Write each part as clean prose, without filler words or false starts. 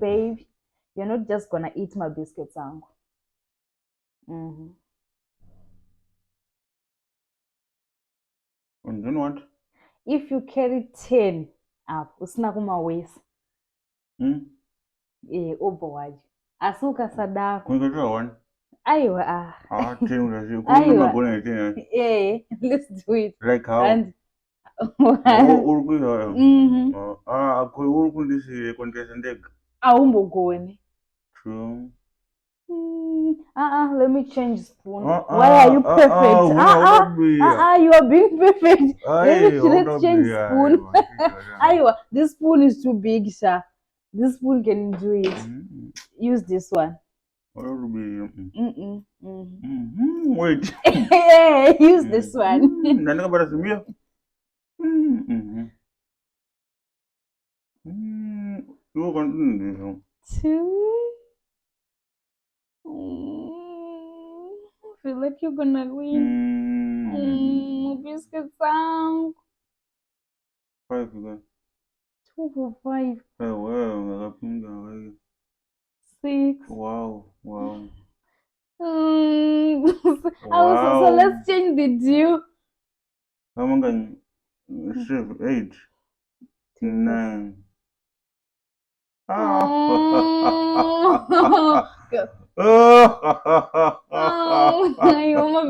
babe, you're not just gonna eat my biscuits angu. And then what? If you carry 10 up, usina kumawesa. Obowaji. Asi ukasadako. Kunga 1. Aiwa. 10 Aiwa. Let's do it. Like how? And urkundisi contestant egg. Aumbogoni. True. Let me change spoon. Why are you perfect? You are being perfect. Let's change spoon. Aiwa, this spoon is too big, sir. This spoon can do it. Use this one. Wait. Use this one. You continue. 2. I feel like you're gonna win. Biscuit sound. 5 again. 2 for 5. Wow. 6. Wow. So let's change the deal. How many? 7, 8, 9. My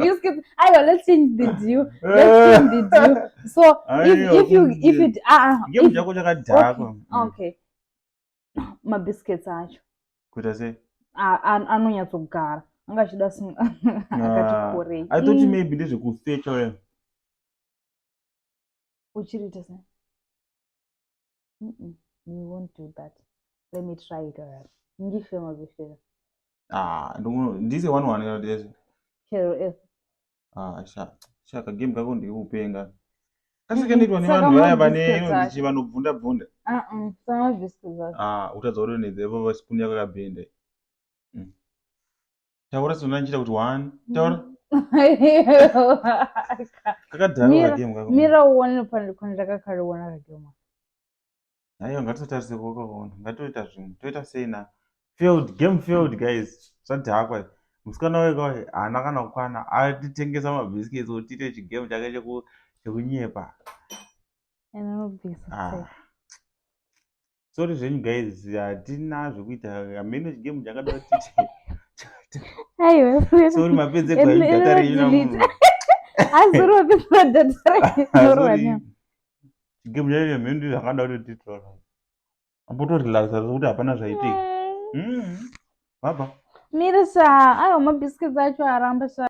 biscuit. Let's change the deal. So if it okay. My biscuits acho. Kuta say? Anonyatsogara. Angachida akatikorei. I thought maybe this could feature. Uchirita say? We won't do that. Let me try it alright. Ngisho mabishira. This is one this. Chero Shaka game kako ndikupenga. Kasi kenitwa ni vanhu vaya vane vanobvunda bvunda. Sama biscuits acho. Utadzodo nedzevo vaspoon yako yakabhende. Taura sona nchita kuti 1. Taura. Kakadhara game kako. Mira uone pandakakariona game. Aiyo ngatisatarise kwakaona. Ngatoita zvimwe. Toita sei na? Game failed guys. Zvadhakwa. Musikana weka haana kana kukwana atitengesa mabhisikitsi kuti tiite chigame chake chekunyepa. Sorry zvenyu guys, hatina zvekuita amene chigame chakada kuti sorry mapedze kwa data renyu namunhu. Azuri wapedza data renyu. Chigame chacho mhendo zvakada kuti titora. Ambotorelaxa kuti hapana zvaitika. Baba. Mira sa, mabhisikitsi acho aramba